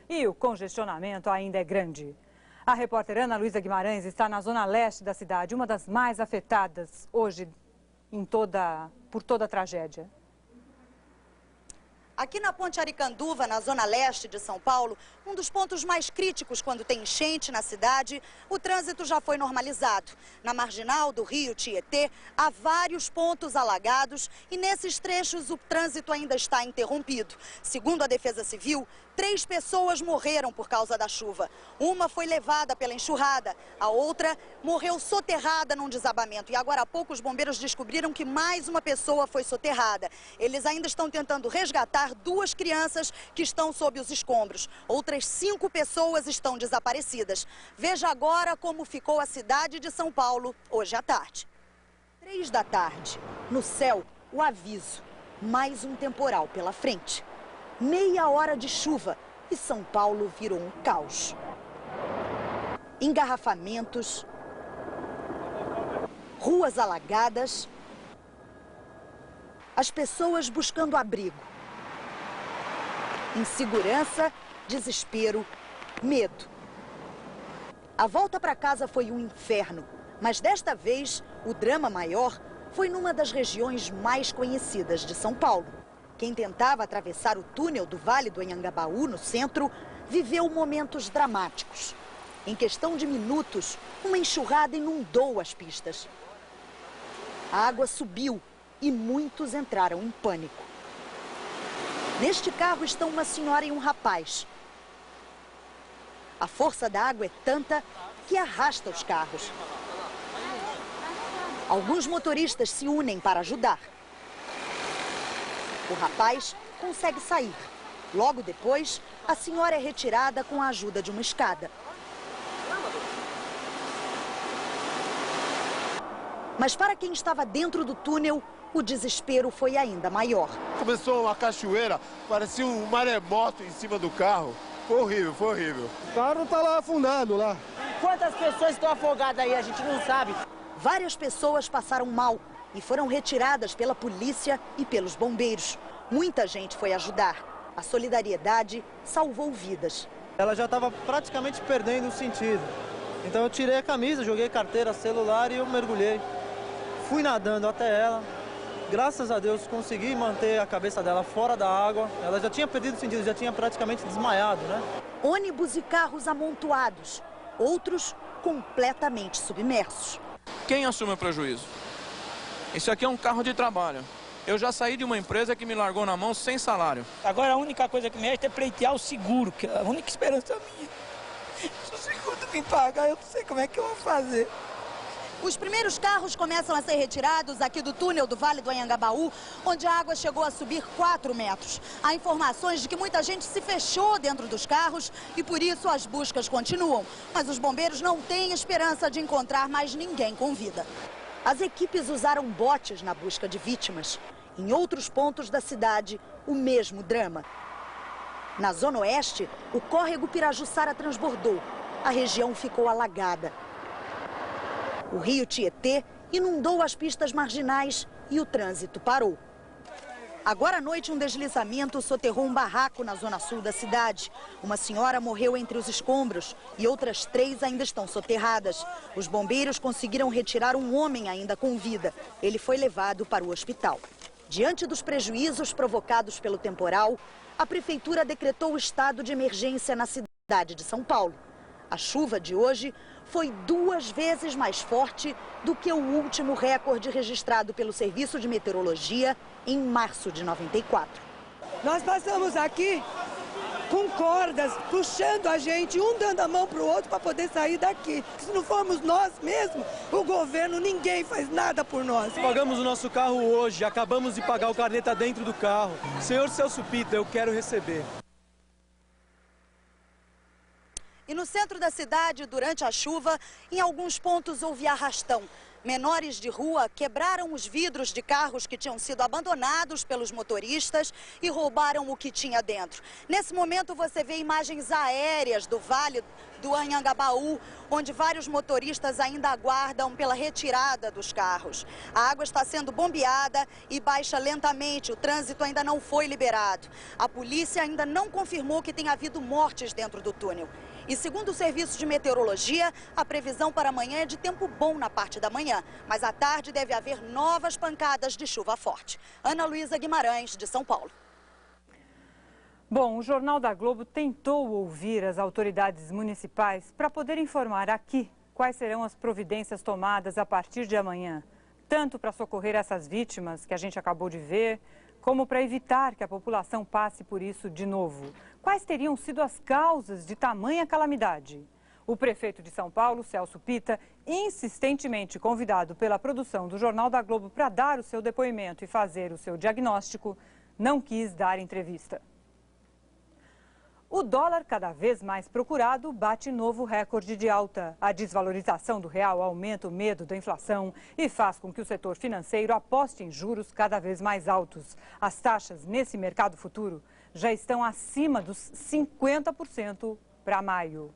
e o congestionamento ainda é grande. A repórter Ana Luísa Guimarães está na zona leste da cidade, uma das mais afetadas hoje por toda a tragédia. Aqui na Ponte Aricanduva, na zona leste de São Paulo, um dos pontos mais críticos quando tem enchente na cidade, o trânsito já foi normalizado. Na marginal do Rio Tietê, há vários pontos alagados e nesses trechos o trânsito ainda está interrompido. Segundo a Defesa Civil, 3 pessoas morreram por causa da chuva. Uma foi levada pela enxurrada, a outra morreu soterrada num desabamento. E agora há pouco os bombeiros descobriram que mais uma pessoa foi soterrada. Eles ainda estão tentando resgatar 2 crianças que estão sob os escombros. Outras 5 pessoas estão desaparecidas. Veja agora como ficou a cidade de São Paulo hoje à tarde. 3 da tarde, no céu, o aviso. Mais um temporal pela frente. Meia hora de chuva e São Paulo virou um caos. Engarrafamentos, ruas alagadas, as pessoas buscando abrigo. Insegurança, desespero, medo. A volta para casa foi um inferno, mas desta vez o drama maior foi numa das regiões mais conhecidas de São Paulo. Quem tentava atravessar o túnel do Vale do Anhangabaú, no centro, viveu momentos dramáticos. Em questão de minutos, uma enxurrada inundou as pistas. A água subiu e muitos entraram em pânico. Neste carro estão uma senhora e um rapaz. A força da água é tanta que arrasta os carros. Alguns motoristas se unem para ajudar. O rapaz consegue sair. Logo depois, a senhora é retirada com a ajuda de uma escada. Mas para quem estava dentro do túnel, o desespero foi ainda maior. Começou uma cachoeira, parecia um maremoto em cima do carro. Foi horrível, foi horrível. O carro está lá afundado lá. Quantas pessoas estão afogadas aí, a gente não sabe. Várias pessoas passaram mal e foram retiradas pela polícia e pelos bombeiros. Muita gente foi ajudar. A solidariedade salvou vidas. Ela já estava praticamente perdendo o sentido. Então eu tirei a camisa, joguei carteira, celular e eu mergulhei. Fui nadando até ela. Graças a Deus consegui manter a cabeça dela fora da água. Ela já tinha perdido o sentido, já tinha praticamente desmaiado, né? Ônibus e carros amontoados, outros completamente submersos. Quem assume o prejuízo? Isso aqui é um carro de trabalho. Eu já saí de uma empresa que me largou na mão sem salário. Agora a única coisa que me resta é pleitear o seguro, que é a única esperança minha. Se o seguro não me pagar, eu não sei como é que eu vou fazer. Os primeiros carros começam a ser retirados aqui do túnel do Vale do Anhangabaú, onde a água chegou a subir 4 metros. Há informações de que muita gente se fechou dentro dos carros e por isso as buscas continuam. Mas os bombeiros não têm esperança de encontrar mais ninguém com vida. As equipes usaram botes na busca de vítimas. Em outros pontos da cidade, o mesmo drama. Na zona oeste, o córrego Pirajussara transbordou. A região ficou alagada. O rio Tietê inundou as pistas marginais e o trânsito parou. Agora à noite, um deslizamento soterrou um barraco na zona sul da cidade. Uma senhora morreu entre os escombros e outras 3 ainda estão soterradas. Os bombeiros conseguiram retirar um homem ainda com vida. Ele foi levado para o hospital. Diante dos prejuízos provocados pelo temporal, a prefeitura decretou o estado de emergência na cidade de São Paulo. A chuva de hoje foi 2 vezes mais forte do que o último recorde registrado pelo Serviço de Meteorologia em março de 94. Nós passamos aqui com cordas, puxando a gente, um dando a mão para o outro para poder sair daqui. Se não formos nós mesmos, o governo, ninguém faz nada por nós. Pagamos o nosso carro hoje, acabamos de pagar o carnê dentro do carro. Senhor Celso Pita, eu quero receber. E no centro da cidade, durante a chuva, em alguns pontos houve arrastão. Menores de rua quebraram os vidros de carros que tinham sido abandonados pelos motoristas e roubaram o que tinha dentro. Nesse momento você vê imagens aéreas do Vale do Anhangabaú, onde vários motoristas ainda aguardam pela retirada dos carros. A água está sendo bombeada e baixa lentamente, o trânsito ainda não foi liberado. A polícia ainda não confirmou que tenha havido mortes dentro do túnel. E segundo o Serviço de Meteorologia, a previsão para amanhã é de tempo bom na parte da manhã, mas à tarde deve haver novas pancadas de chuva forte. Ana Luísa Guimarães, de São Paulo. Bom, o Jornal da Globo tentou ouvir as autoridades municipais para poder informar aqui quais serão as providências tomadas a partir de amanhã, tanto para socorrer essas vítimas que a gente acabou de ver, como para evitar que a população passe por isso de novo. Quais teriam sido as causas de tamanha calamidade? O prefeito de São Paulo, Celso Pitta, insistentemente convidado pela produção do Jornal da Globo para dar o seu depoimento e fazer o seu diagnóstico, não quis dar entrevista. O dólar, cada vez mais procurado, bate novo recorde de alta. A desvalorização do real aumenta o medo da inflação e faz com que o setor financeiro aposte em juros cada vez mais altos. As taxas nesse mercado futuro já estão acima dos 50% para maio.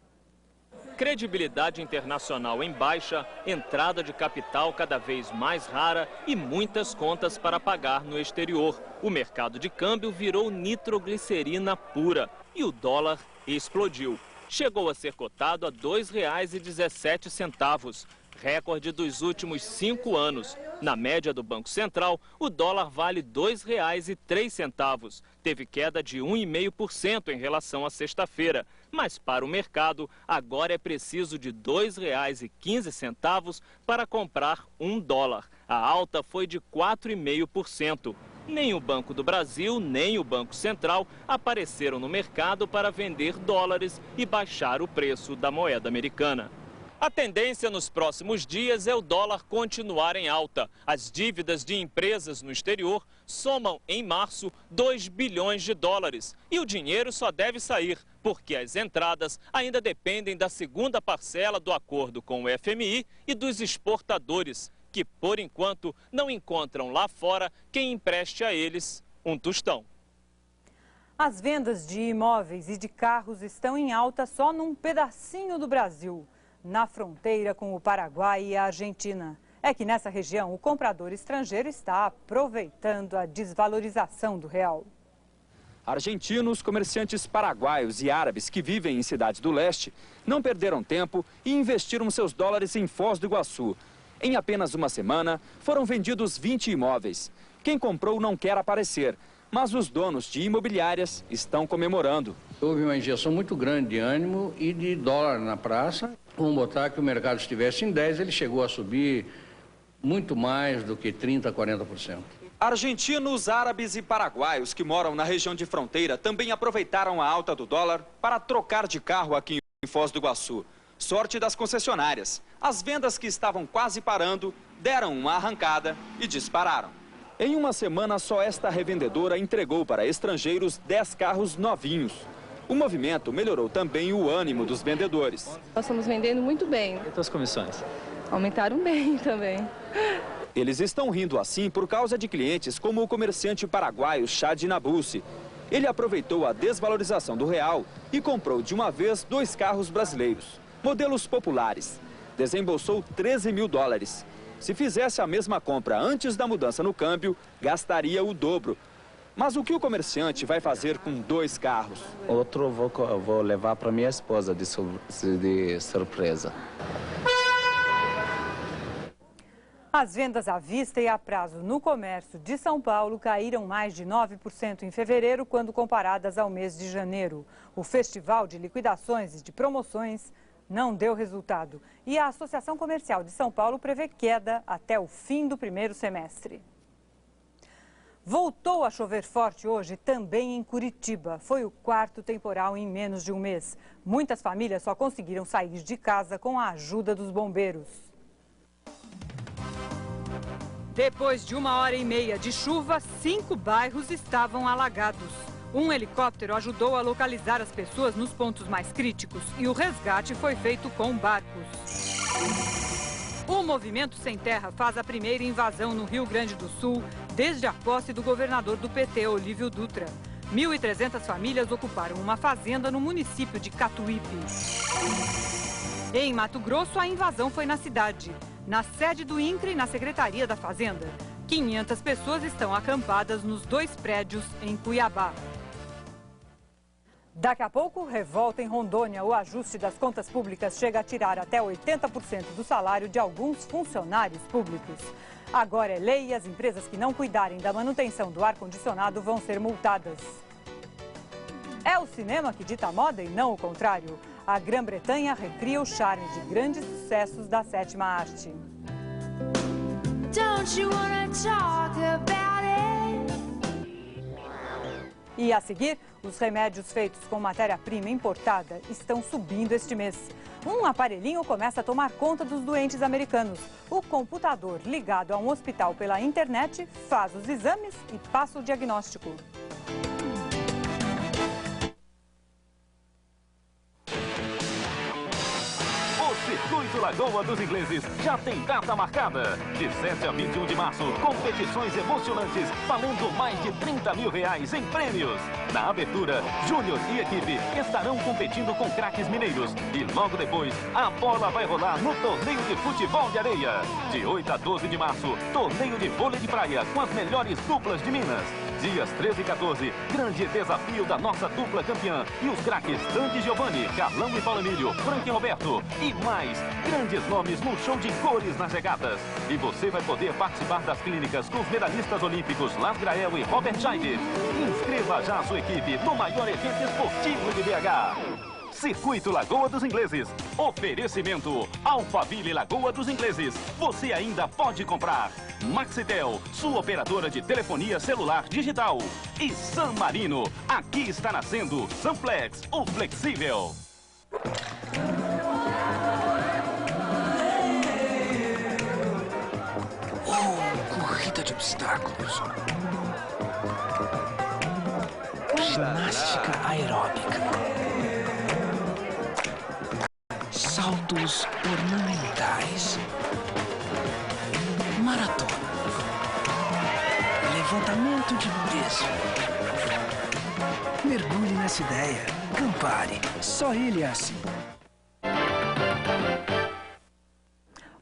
Credibilidade internacional em baixa, entrada de capital cada vez mais rara e muitas contas para pagar no exterior. O mercado de câmbio virou nitroglicerina pura e o dólar explodiu. Chegou a ser cotado a R$ 2,17, recorde dos últimos 5 anos. Na média do Banco Central, o dólar vale R$ 2,03. Teve queda de 1,5% em relação à sexta-feira. Mas para o mercado, agora é preciso de R$ 2,15 para comprar $1. A alta foi de 4,5%. Nem o Banco do Brasil, nem o Banco Central apareceram no mercado para vender dólares e baixar o preço da moeda americana. A tendência nos próximos dias é o dólar continuar em alta. As dívidas de empresas no exterior somam, em março, 2 bilhões de dólares. E o dinheiro só deve sair, porque as entradas ainda dependem da segunda parcela do acordo com o FMI e dos exportadores, que, por enquanto, não encontram lá fora quem empreste a eles um tostão. As vendas de imóveis e de carros estão em alta só num pedacinho do Brasil, na fronteira com o Paraguai e a Argentina. É que nessa região o comprador estrangeiro está aproveitando a desvalorização do real. Argentinos, comerciantes paraguaios e árabes que vivem em cidades do leste não perderam tempo e investiram seus dólares em Foz do Iguaçu. Em apenas uma semana, foram vendidos 20 imóveis. Quem comprou não quer aparecer, mas os donos de imobiliárias estão comemorando. Houve uma injeção muito grande de ânimo e de dólar na praça. Vamos botar que o mercado estivesse em 10, ele chegou a subir muito mais do que 30%, 40%. Argentinos, árabes e paraguaios que moram na região de fronteira também aproveitaram a alta do dólar para trocar de carro aqui em Foz do Iguaçu. Sorte das concessionárias. As vendas que estavam quase parando deram uma arrancada e dispararam. Em uma semana, só esta revendedora entregou para estrangeiros 10 carros novinhos. O movimento melhorou também o ânimo dos vendedores. Nós estamos vendendo muito bem. E as comissões? Aumentaram bem também. Eles estão rindo assim por causa de clientes como o comerciante paraguaio Chad Nabusi. Ele aproveitou a desvalorização do real e comprou de uma vez 2 carros brasileiros, modelos populares. Desembolsou 13 mil dólares. Se fizesse a mesma compra antes da mudança no câmbio, gastaria o dobro. Mas o que o comerciante vai fazer com 2 carros? Outro vou levar para minha esposa de surpresa. As vendas à vista e a prazo no comércio de São Paulo caíram mais de 9% em fevereiro, quando comparadas ao mês de janeiro. O Festival de Liquidações e de Promoções não deu resultado. E a Associação Comercial de São Paulo prevê queda até o fim do primeiro semestre. Voltou a chover forte hoje também em Curitiba. Foi o 4º temporal em menos de um mês. Muitas famílias só conseguiram sair de casa com a ajuda dos bombeiros. Depois de 1h30 de chuva, 5 bairros estavam alagados. Um helicóptero ajudou a localizar as pessoas nos pontos mais críticos e o resgate foi feito com barcos. O Movimento Sem Terra faz a primeira invasão no Rio Grande do Sul desde a posse do governador do PT, Olívio Dutra. 1.300 famílias ocuparam uma fazenda no município de Catuípe. Em Mato Grosso, a invasão foi na cidade, na sede do INCRA e na Secretaria da Fazenda. 500 pessoas estão acampadas nos 2 prédios em Cuiabá. Daqui a pouco, revolta em Rondônia. O ajuste das contas públicas chega a tirar até 80% do salário de alguns funcionários públicos. Agora é lei e as empresas que não cuidarem da manutenção do ar-condicionado vão ser multadas. É o cinema que dita a moda e não o contrário. A Grã-Bretanha recria o charme de grandes sucessos da 7ª arte. Don't you wanna talk about it? E a seguir, os remédios feitos com matéria-prima importada estão subindo este mês. Um aparelhinho começa a tomar conta dos doentes americanos. O computador ligado a um hospital pela internet faz os exames e passa o diagnóstico. Circuito Lagoa dos Ingleses já tem data marcada. De 7 a 21 de março, competições emocionantes, valendo mais de R$30 mil em prêmios. Na abertura, Júnior e equipe estarão competindo com craques mineiros. E logo depois, a bola vai rolar no torneio de futebol de areia. De 8 a 12 de março, torneio de vôlei de praia com as melhores duplas de Minas. Dias 13 e 14, grande desafio da nossa dupla campeã. E os craques Tandy Giovanni, Carlão e Paulo Emílio, Frank e Roberto. E mais grandes nomes no show de cores nas regatas. E você vai poder participar das clínicas com os medalhistas olímpicos Las Grael e Robert Scheider. Inscreva já a sua equipe no maior evento esportivo de BH. Circuito Lagoa dos Ingleses. Oferecimento Alphaville Lagoa dos Ingleses. Você ainda pode comprar. Maxitel, sua operadora de telefonia celular digital. E San Marino. Aqui está nascendo Samplex, o flexível. Corrida de obstáculos. Ginástica aeróbica. Saltos ornamentais. Maratona. Levantamento de peso. Mergulhe nessa ideia. Campari. Só ele é assim.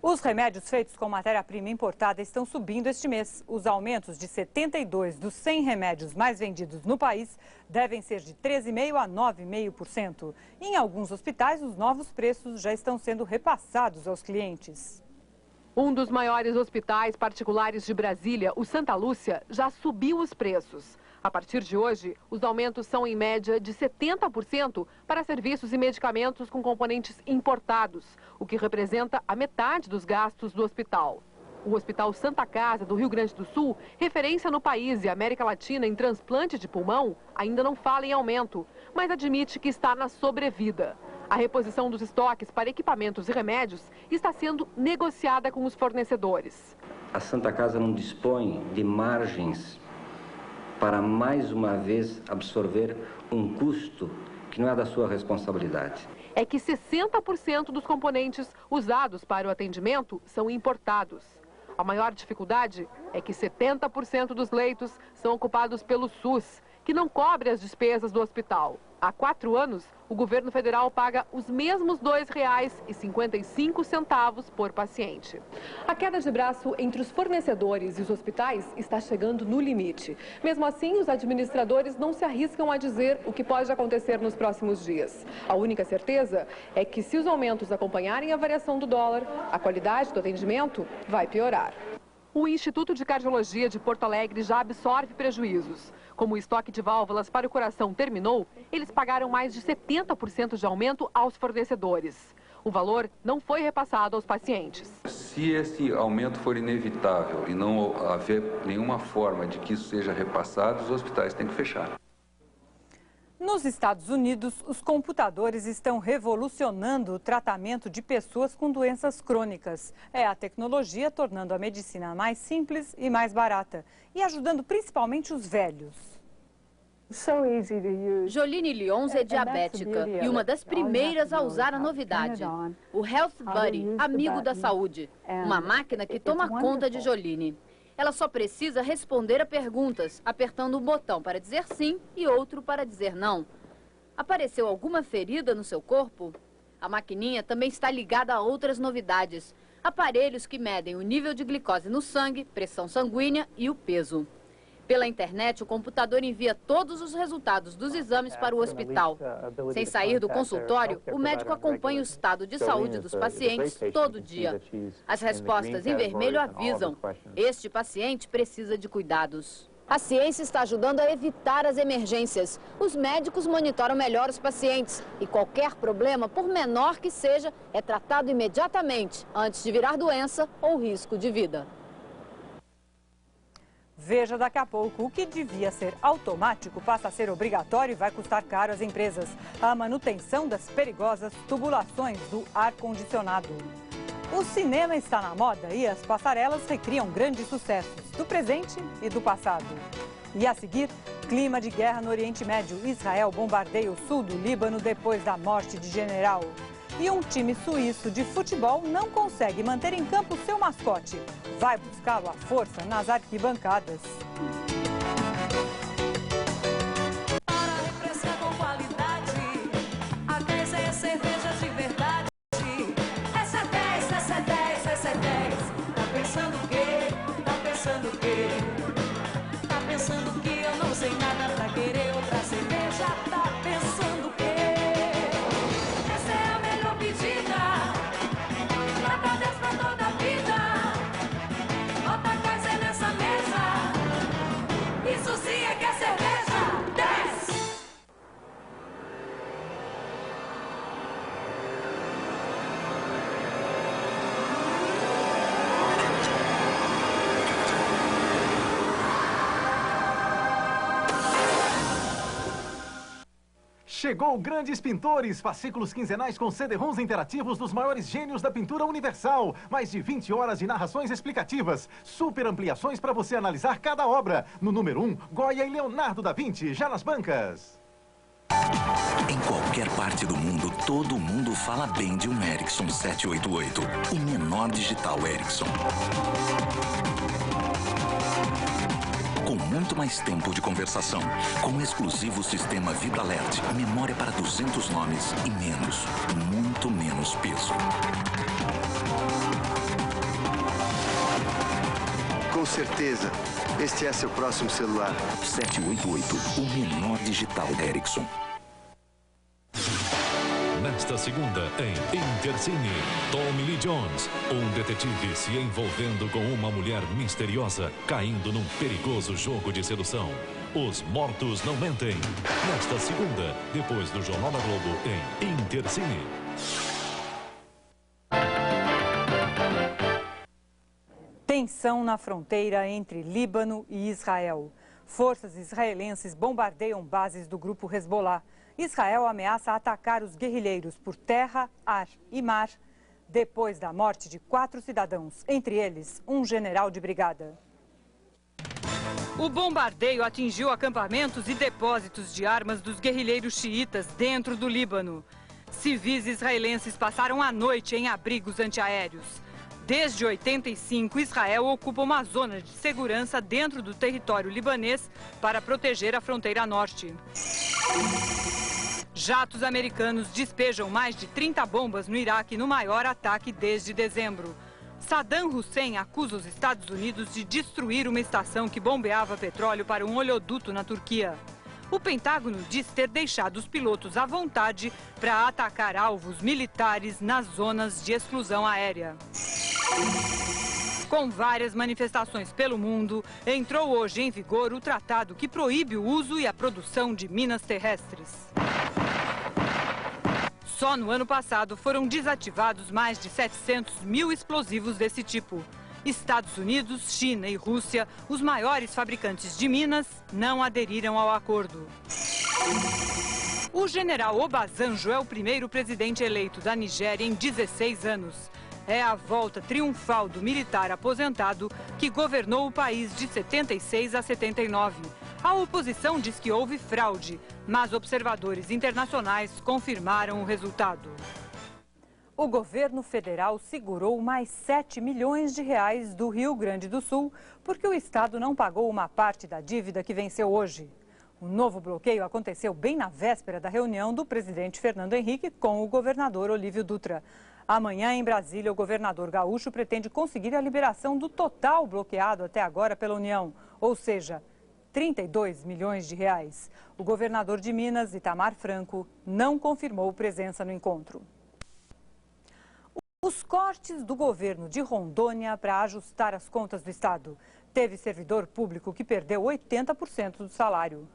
Os remédios feitos com matéria-prima importada estão subindo este mês. Os aumentos de 72 dos 100 remédios mais vendidos no país devem ser de 13,5% a 9,5%. Em alguns hospitais, os novos preços já estão sendo repassados aos clientes. Um dos maiores hospitais particulares de Brasília, o Santa Lúcia, já subiu os preços. A partir de hoje, os aumentos são em média de 70% para serviços e medicamentos com componentes importados, o que representa a metade dos gastos do hospital. O Hospital Santa Casa, do Rio Grande do Sul, referência no país e América Latina em transplante de pulmão, ainda não fala em aumento, mas admite que está na sobrevida. A reposição dos estoques para equipamentos e remédios está sendo negociada com os fornecedores. A Santa Casa não dispõe de margens para mais uma vez absorver um custo que não é da sua responsabilidade. É que 60% dos componentes usados para o atendimento são importados. A maior dificuldade é que 70% dos leitos são ocupados pelo SUS, que não cobre as despesas do hospital. Há 4 anos, o governo federal paga os mesmos R$ 2,55 por paciente. A queda de braço entre os fornecedores e os hospitais está chegando no limite. Mesmo assim, os administradores não se arriscam a dizer o que pode acontecer nos próximos dias. A única certeza é que, se os aumentos acompanharem a variação do dólar, a qualidade do atendimento vai piorar. O Instituto de Cardiologia de Porto Alegre já absorve prejuízos. Como o estoque de válvulas para o coração terminou, eles pagaram mais de 70% de aumento aos fornecedores. O valor não foi repassado aos pacientes. Se esse aumento for inevitável e não haver nenhuma forma de que isso seja repassado, os hospitais têm que fechar. Nos Estados Unidos, os computadores estão revolucionando o tratamento de pessoas com doenças crônicas. É a tecnologia tornando a medicina mais simples e mais barata e ajudando principalmente os velhos. Joline Lyons é diabética e uma das primeiras a usar a novidade, o Health Buddy, amigo da saúde, uma máquina que toma conta de Joline. Ela só precisa responder a perguntas, apertando um botão para dizer sim e outro para dizer não. Apareceu alguma ferida no seu corpo? A maquininha também está ligada a outras novidades, aparelhos que medem o nível de glicose no sangue, pressão sanguínea e o peso. Pela internet, o computador envia todos os resultados dos exames para o hospital. Sem sair do consultório, o médico acompanha o estado de saúde dos pacientes todo dia. As respostas em vermelho avisam: este paciente precisa de cuidados. A ciência está ajudando a evitar as emergências. Os médicos monitoram melhor os pacientes e qualquer problema, por menor que seja, é tratado imediatamente, antes de virar doença ou risco de vida. Veja daqui a pouco, o que devia ser automático passa a ser obrigatório e vai custar caro às empresas. A manutenção das perigosas tubulações do ar-condicionado. O cinema está na moda e as passarelas recriam grandes sucessos do presente e do passado. E a seguir, clima de guerra no Oriente Médio. Israel bombardeia o sul do Líbano depois da morte de general. E um time suíço de futebol não consegue manter em campo seu mascote. Vai buscá-lo à força nas arquibancadas. Para refrescar com qualidade, a 10 é cerveja de verdade. Essa é 10, essa é 10, essa é 10. Tá pensando o quê? Tá pensando o quê? Tá pensando que eu não sei nada pra querer outra cerveja? Tá pensando o quê? Chegou Grandes Pintores, fascículos quinzenais com CD-ROMs interativos dos maiores gênios da pintura universal. Mais de 20 horas de narrações explicativas. Super ampliações para você analisar cada obra. No número 1, Goya e Leonardo da Vinci, já nas bancas. Em qualquer parte do mundo, todo mundo fala bem de um Ericsson 788, o menor digital Ericsson. Com muito mais tempo de conversação, com o exclusivo sistema VibraAlert, memória para 200 nomes e menos, muito menos peso. Com certeza, este é seu próximo celular. 788, o menor digital Ericsson. Nesta segunda, em Intercine, Tommy Lee Jones, um detetive se envolvendo com uma mulher misteriosa, caindo num perigoso jogo de sedução. Os mortos não mentem. Nesta segunda, depois do Jornal da Globo, em Intercine. Tensão na fronteira entre Líbano e Israel. Forças israelenses bombardeiam bases do grupo Hezbollah. Israel ameaça atacar os guerrilheiros por terra, ar e mar, depois da morte de 4 cidadãos, entre eles um general de brigada. O bombardeio atingiu acampamentos e depósitos de armas dos guerrilheiros xiitas dentro do Líbano. Civis israelenses passaram a noite em abrigos antiaéreos. Desde 85, Israel ocupa uma zona de segurança dentro do território libanês para proteger a fronteira norte. Jatos americanos despejam mais de 30 bombas no Iraque no maior ataque desde dezembro. Saddam Hussein acusa os Estados Unidos de destruir uma estação que bombeava petróleo para um oleoduto na Turquia. O Pentágono diz ter deixado os pilotos à vontade para atacar alvos militares nas zonas de exclusão aérea. Com várias manifestações pelo mundo, entrou hoje em vigor o tratado que proíbe o uso e a produção de minas terrestres. Só no ano passado foram desativados mais de 700 mil explosivos desse tipo. Estados Unidos, China e Rússia, os maiores fabricantes de minas, não aderiram ao acordo. O general Obasanjo é o primeiro presidente eleito da Nigéria em 16 anos. É a volta triunfal do militar aposentado que governou o país de 76 a 79. A oposição diz que houve fraude, mas observadores internacionais confirmaram o resultado. O governo federal segurou mais 7 milhões de reais do Rio Grande do Sul porque o estado não pagou uma parte da dívida que venceu hoje. O novo bloqueio aconteceu bem na véspera da reunião do presidente Fernando Henrique com o governador Olívio Dutra. Amanhã, em Brasília, o governador gaúcho pretende conseguir a liberação do total bloqueado até agora pela União, ou seja, 32 milhões de reais. O governador de Minas, Itamar Franco, não confirmou presença no encontro. Os cortes do governo de Rondônia para ajustar as contas do estado. Teve servidor público que perdeu 80% do salário.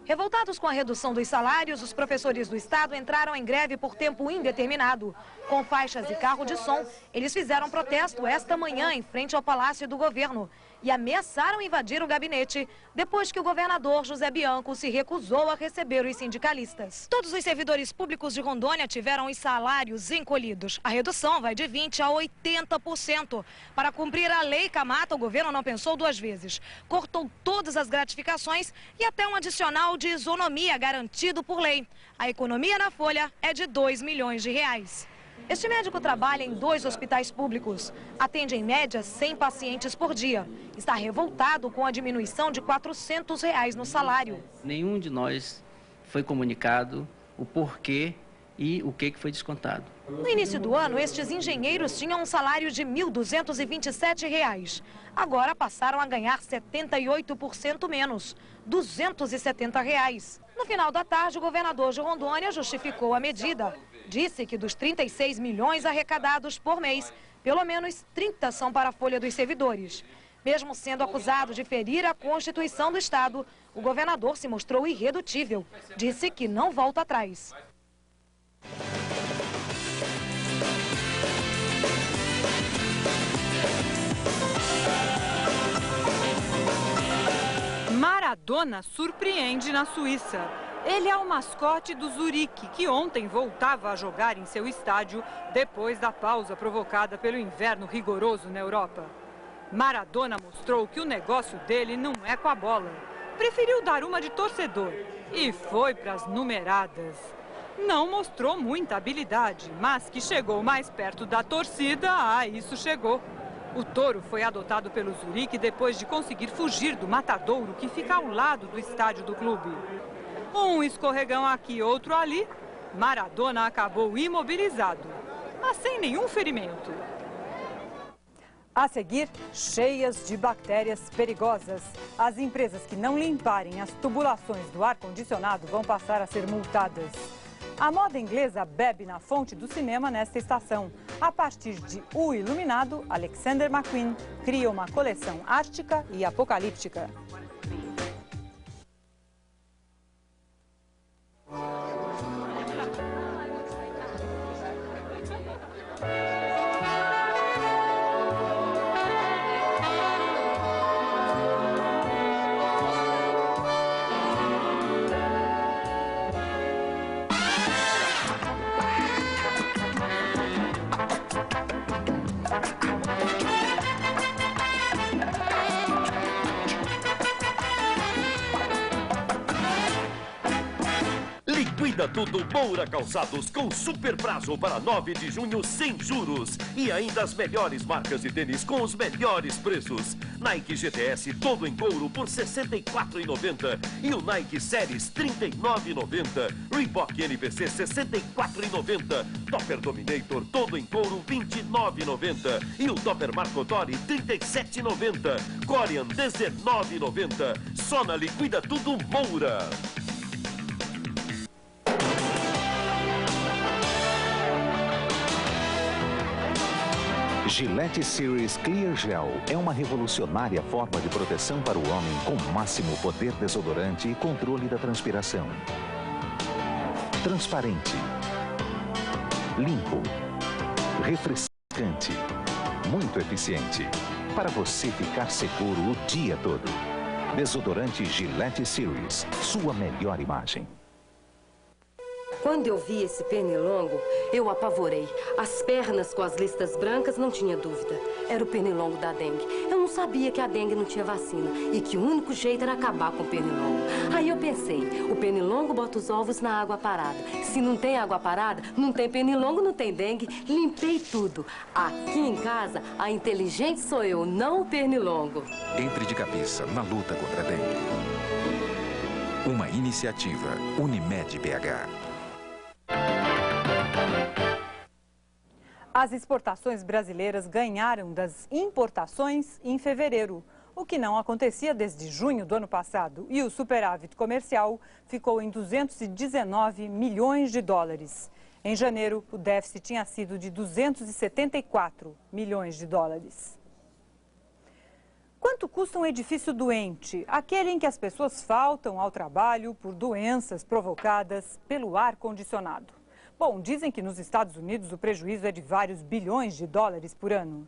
Revoltados com a redução dos salários, os professores do estado entraram em greve por tempo indeterminado. Com faixas e carro de som, eles fizeram protesto esta manhã em frente ao Palácio do Governo e ameaçaram invadir o gabinete depois que o governador José Bianco se recusou a receber os sindicalistas. Todos os servidores públicos de Rondônia tiveram os salários encolhidos. A redução vai de 20% a 80%. Para cumprir a lei Camata, o governo não pensou duas vezes. Cortou todas as gratificações e até um adicional de isonomia garantido por lei. A economia na folha é de 2 milhões de reais. Este médico trabalha em 2 hospitais públicos. Atende em média 100 pacientes por dia. Está revoltado com a diminuição de R$400 no salário. Nenhum de nós foi comunicado o porquê e o que foi descontado. No início do ano, estes engenheiros tinham um salário de R$ 1.227. Agora passaram a ganhar 78% menos, R$ 270. No final da tarde, o governador de Rondônia justificou a medida. Disse que dos 36 milhões arrecadados por mês, pelo menos 30 são para a folha dos servidores. Mesmo sendo acusado de ferir a Constituição do Estado, o governador se mostrou irredutível. Disse que não volta atrás. Maradona surpreende na Suíça. Ele é o mascote do Zurique, que ontem voltava a jogar em seu estádio depois da pausa provocada pelo inverno rigoroso na Europa. Maradona mostrou que o negócio dele não é com a bola. Preferiu dar uma de torcedor e foi para as numeradas. Não mostrou muita habilidade, mas que chegou mais perto da torcida, isso chegou. O touro foi adotado pelo Zurique depois de conseguir fugir do matadouro que fica ao lado do estádio do clube. Um escorregão aqui, outro ali, Maradona acabou imobilizado, mas sem nenhum ferimento. A seguir, cheias de bactérias perigosas. As empresas que não limparem as tubulações do ar-condicionado vão passar a ser multadas. A moda inglesa bebe na fonte do cinema nesta estação. A partir de O Iluminado, Alexander McQueen cria uma coleção ártica e apocalíptica. Tudo Moura Calçados com super prazo para 9 de junho sem juros. E ainda as melhores marcas de tênis com os melhores preços. Nike GTS todo em couro por R$ 64,90. E o Nike Series R$ 39,90. Reebok NPC R$ 64,90. Topper Dominator todo em couro R$ 29,90. E o Topper Marco Tori R$ 37,90. Corian R$ 19,90. Só na Liquida Tudo Moura. Gillette Series Clear Gel é uma revolucionária forma de proteção para o homem com máximo poder desodorante e controle da transpiração. Transparente, limpo, refrescante, muito eficiente, para você ficar seguro o dia todo. Desodorante Gillette Series, sua melhor imagem. Quando eu vi esse pernilongo, eu apavorei. As pernas com as listas brancas, não tinha dúvida. Era o pernilongo da dengue. Eu não sabia que a dengue não tinha vacina e que o único jeito era acabar com o pernilongo. Aí eu pensei, o pernilongo bota os ovos na água parada. Se não tem água parada, não tem pernilongo, não tem dengue. Limpei tudo. Aqui em casa, a inteligente sou eu, não o pernilongo. Entre de cabeça na luta contra a dengue. Uma iniciativa Unimed BH. As exportações brasileiras ganharam das importações em fevereiro, o que não acontecia desde junho do ano passado. E o superávit comercial ficou em 219 milhões de dólares. Em janeiro, o déficit tinha sido de 274 milhões de dólares. Quanto custa um edifício doente? Aquele em que as pessoas faltam ao trabalho por doenças provocadas pelo ar-condicionado. Bom, dizem que nos Estados Unidos o prejuízo é de vários bilhões de dólares por ano.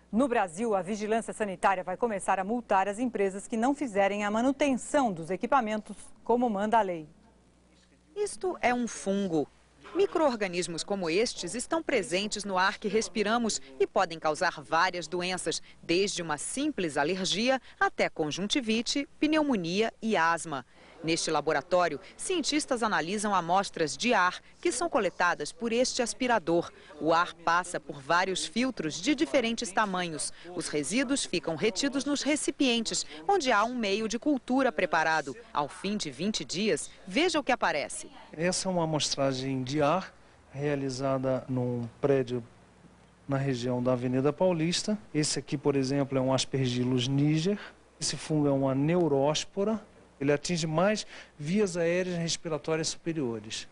No Brasil, a vigilância sanitária vai começar a multar as empresas que não fizerem a manutenção dos equipamentos como manda a lei. Isto é um fungo. Micro-organismos como estes estão presentes no ar que respiramos e podem causar várias doenças, desde uma simples alergia até conjuntivite, pneumonia e asma. Neste laboratório, cientistas analisam amostras de ar que são coletadas por este aspirador. O ar passa por vários filtros de diferentes tamanhos. Os resíduos ficam retidos nos recipientes, onde há um meio de cultura preparado. Ao fim de 20 dias, veja o que aparece. Essa é uma amostragem de ar realizada num prédio na região da Avenida Paulista. Esse aqui, por exemplo, é um Aspergillus niger. Esse fungo é uma neuróspora. Ele atinge mais vias aéreas respiratórias superiores.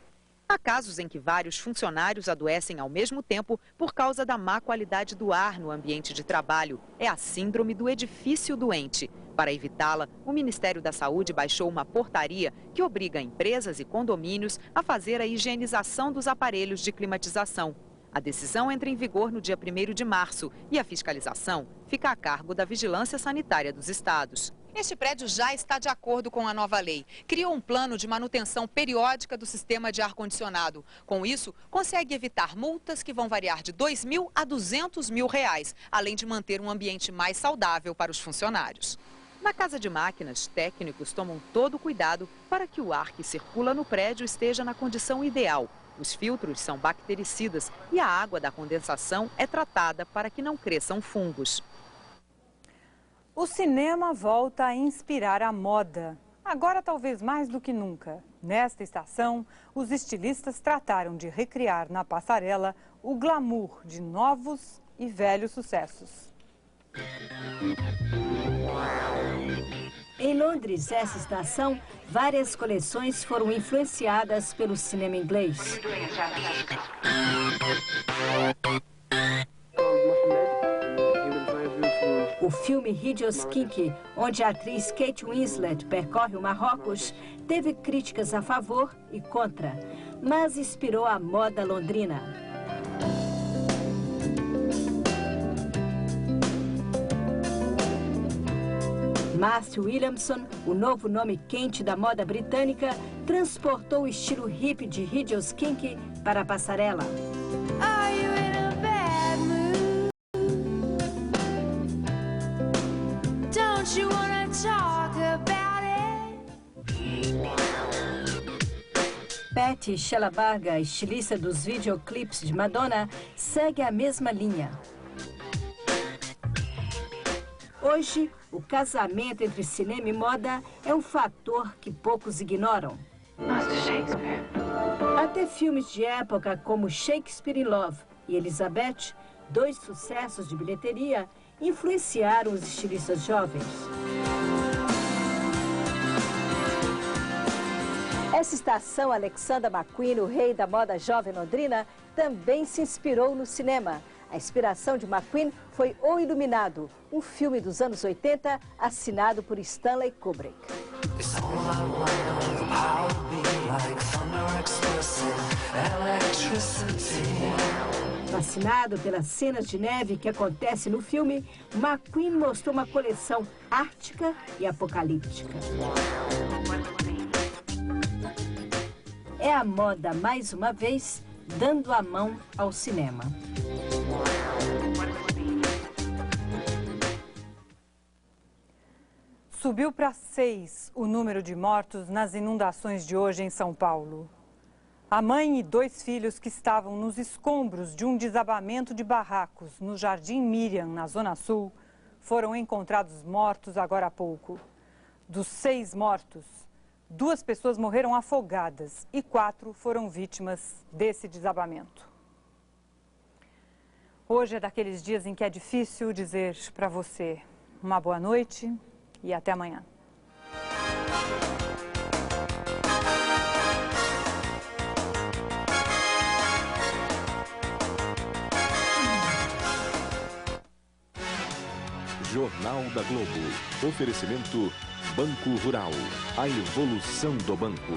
Há casos em que vários funcionários adoecem ao mesmo tempo por causa da má qualidade do ar no ambiente de trabalho. É a síndrome do edifício doente. Para evitá-la, o Ministério da Saúde baixou uma portaria que obriga empresas e condomínios a fazer a higienização dos aparelhos de climatização. A decisão entra em vigor no dia 1º de março e a fiscalização fica a cargo da Vigilância Sanitária dos Estados. Este prédio já está de acordo com a nova lei. Criou um plano de manutenção periódica do sistema de ar-condicionado. Com isso, consegue evitar multas que vão variar de R$2.000 a R$200.000, além de manter um ambiente mais saudável para os funcionários. Na Casa de Máquinas, técnicos tomam todo o cuidado para que o ar que circula no prédio esteja na condição ideal. Os filtros são bactericidas e a água da condensação é tratada para que não cresçam fungos. O cinema volta a inspirar a moda. Agora, talvez mais do que nunca. Nesta estação, os estilistas trataram de recriar na passarela o glamour de novos e velhos sucessos. Em Londres, essa estação, várias coleções foram influenciadas pelo cinema inglês. O filme Hideous Kinky, onde a atriz Kate Winslet percorre o Marrocos, teve críticas a favor e contra, mas inspirou a moda londrina. Marcy Williamson, o novo nome quente da moda britânica, transportou o estilo hippie de Hideous Kinky para a passarela. Patty Shelabarga, estilista dos videoclipes de Madonna, segue a mesma linha. Hoje, o casamento entre cinema e moda é um fator que poucos ignoram. Até filmes de época como Shakespeare in Love e Elizabeth, dois sucessos de bilheteria, influenciaram os estilistas jovens. Essa estação, Alexander McQueen, o rei da moda jovem londrina, também se inspirou no cinema. A inspiração de McQueen foi O Iluminado, um filme dos anos 80, assinado por Stanley Kubrick. Fascinado pelas cenas de neve que acontecem no filme, McQueen mostrou uma coleção ártica e apocalíptica. É a moda, mais uma vez, dando a mão ao cinema. Subiu para 6 o número de mortos nas inundações de hoje em São Paulo. A mãe e 2 filhos que estavam nos escombros de um desabamento de barracos no Jardim Miriam, na Zona Sul, foram encontrados mortos agora há pouco. Dos 6 mortos, 2 pessoas morreram afogadas e 4 foram vítimas desse desabamento. Hoje é daqueles dias em que é difícil dizer para você uma boa noite e até amanhã. Jornal da Globo. Oferecimento Banco Rural. A evolução do banco.